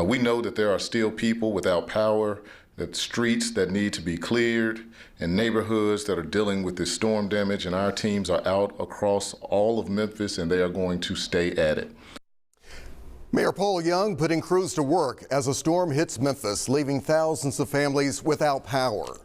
We know that there are still people without power, that streets that need to be cleared, and neighborhoods that are dealing with this storm damage, and our teams are out across all of Memphis, and they are going to stay at it. Mayor Paul Young putting crews to work as a storm hits Memphis, leaving thousands of families without power.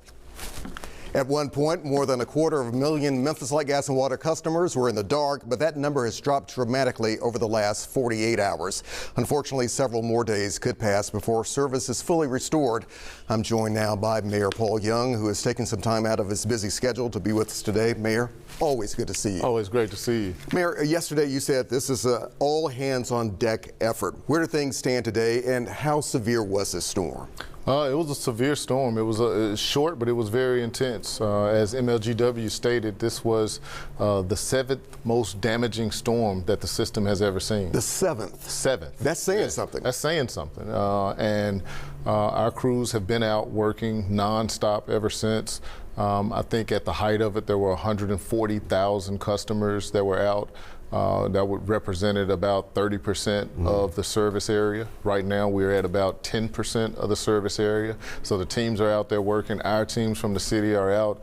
At one point, more than 250,000 Memphis Light Gas and Water customers were in the dark, but that number has dropped dramatically over the last 48 hours. Unfortunately, several more days could pass before service is fully restored. I'm joined now by Mayor Paul Young, who has taken some time out of his busy schedule to be with us today. Mayor, always good to see you. Always great to see you. Mayor, yesterday you said this is an all-hands-on-deck effort. Where do things stand today, and how severe was this storm? It was a severe storm. It was short, but it was very intense. As MLGW stated, this was the 7th most damaging storm that the system has ever seen. The 7th? 7th. That's saying something. That's saying something. And our crews have been out working nonstop ever since. I think at the height of it, there were 140,000 customers that were out. That would represented about 30% of the service area. Right now we're at about 10% of the service area. So the teams are out there working. Our teams from the city are out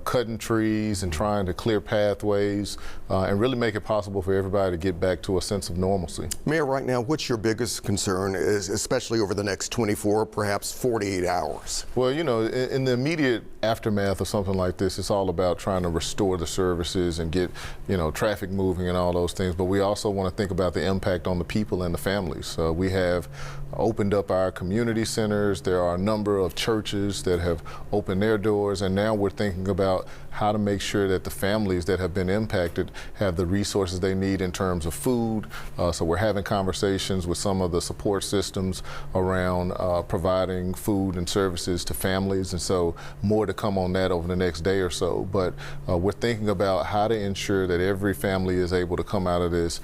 cutting trees and trying to clear pathways and really make it possible for everybody to get back to a sense of normalcy. Mayor, right now, what's your biggest concern, especially over the next 24, perhaps 48 hours? Well, you know, in the immediate aftermath of something like this, it's all about trying to restore the services and get, you know, traffic moving and all those things. But we also want to think about the impact on the people and the families. We have opened up our community centers. There are a number of churches that have opened their doors, and now we're thinking about how to make sure that the families that have been impacted have the resources they need in terms of food. So we're having conversations with some of the support systems around providing food and services to families, and so more to come on that over the next day or so. But we're thinking about how to ensure that every family is able to come out of this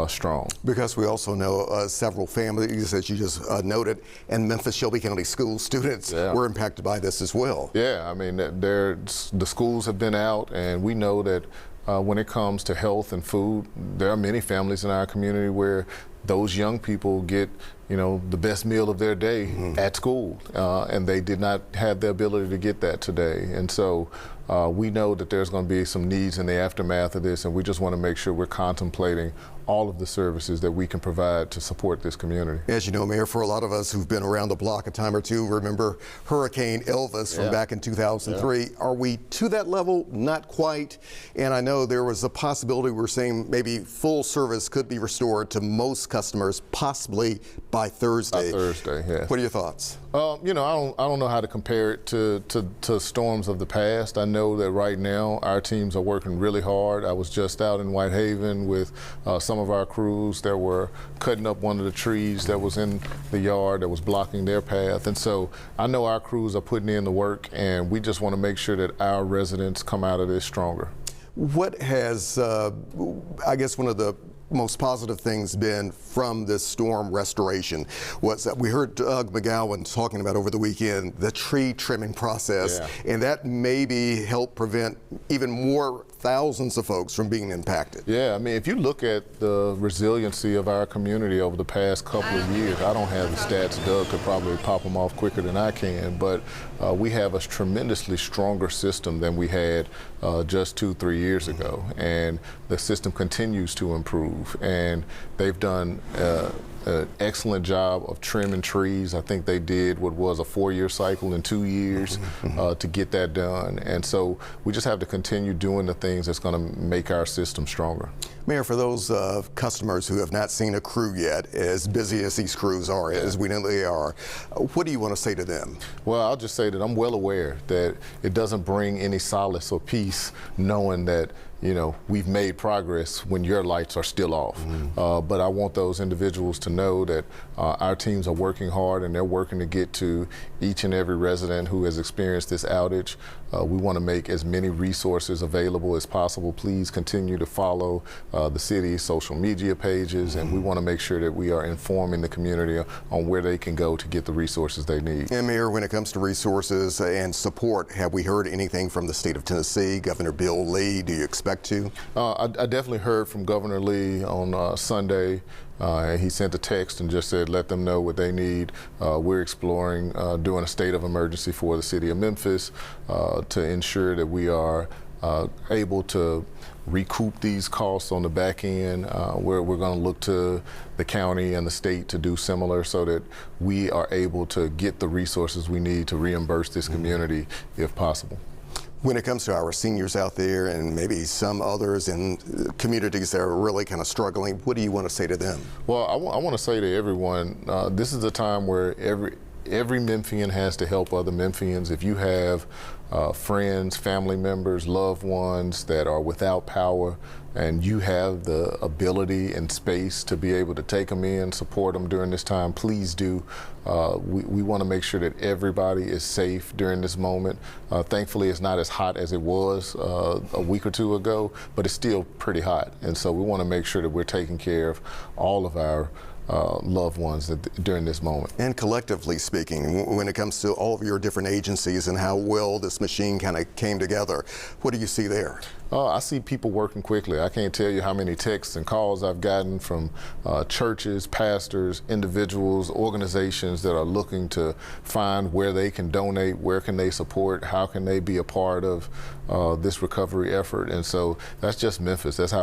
strong. Because we also know several families, as you just noted, and Memphis Shelby County school students were impacted by this as well. Yeah, I mean, the schools have been out, and we know that when it comes to health and food, there are many families in our community where those young people get, you know, the best meal of their day at school, and they did not have the ability to get that today. And so we know that there's going to be some needs in the aftermath of this, and we just want to make sure we're contemplating all of the services that we can provide to support this community. As you know, Mayor, for a lot of us who've been around the block a time or two, remember Hurricane Elvis from back in 2003. Are we to that level? Not quite. And I know there was a possibility, we're saying maybe full service could be restored to most customers, possibly by Thursday. By Thursday, yes. What are your thoughts? You know, I don't know how to compare it to storms of the past. I know that right now our teams are working really hard. I was just out in Whitehaven with some of our crews that were cutting up one of the trees that was in the yard that was blocking their path. And so I know our crews are putting in the work, and we just want to make sure that our residents come out of this stronger. What has, I guess, one of the most positive things been from this storm restoration was that we heard Doug McGowan talking about over the weekend the tree trimming process, and that maybe helped prevent even more thousands of folks from being impacted. Yeah, I mean, if you look at the resiliency of our community over the past couple of years, I don't have the stats. Doug could probably pop them off quicker than I can, but we have a tremendously stronger system than we had just 2-3 years ago, and the system continues to improve, and they've done an excellent job of trimming trees. I think they did what was a 4-year cycle in 2 years to get that done. And so we just have to continue doing the things that's going to make our system stronger. Mayor, for those customers who have not seen a crew yet, as busy as these crews are, as we know they are, what do you want to say to them? Well, I'll just say that I'm well aware that it doesn't bring any solace or peace knowing that, you know, we've made progress when your lights are still off. But I want those individuals to know that our teams are working hard, and they're working to get to each and every resident who has experienced this outage. We want to make as many resources available as possible. Please continue to follow the city's social media pages, and we want to make sure that we are informing the community on where they can go to get the resources they need. And Mayor, when it comes to resources and support, have we heard anything from the state of Tennessee, Governor Bill Lee? Do you expect to? I definitely heard from Governor Lee on Sunday. And he sent a text and just said, let them know what they need. We're exploring doing a state of emergency for the city of Memphis to ensure that we are able to recoup these costs on the back end. We're going to look to the county and the state to do similar so that we are able to get the resources we need to reimburse this community if possible. When it comes to our seniors out there and maybe some others in communities that are really kind of struggling, what do you want to say to them? Well, I want to say to everyone, this is a time where every Memphian has to help other Memphians. If you have friends, family members, loved ones that are without power, and you have the ability and space to be able to take them in, support them during this time, please do. We want to make sure that everybody is safe during this moment. Thankfully, it's not as hot as it was a week or two ago, but it's still pretty hot. And so we want to make sure that we're taking care of all of our loved ones during this moment. And collectively speaking, when it comes to all of your different agencies and how well this machine kind of came together, what do you see there? I see people working quickly. I can't tell you how many texts and calls I've gotten from churches, pastors, individuals, organizations that are looking to find where they can donate, where can they support, how can they be a part of this recovery effort. And so that's just Memphis. That's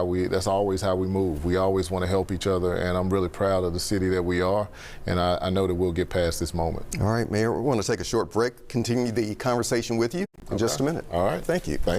always how we move. We always want to help each other, and I'm really proud of the city that we are, and I know that we'll get past this moment. All right, Mayor, we want to take a short break, continue the conversation with you in just a minute. All right. Thank you. Thank you.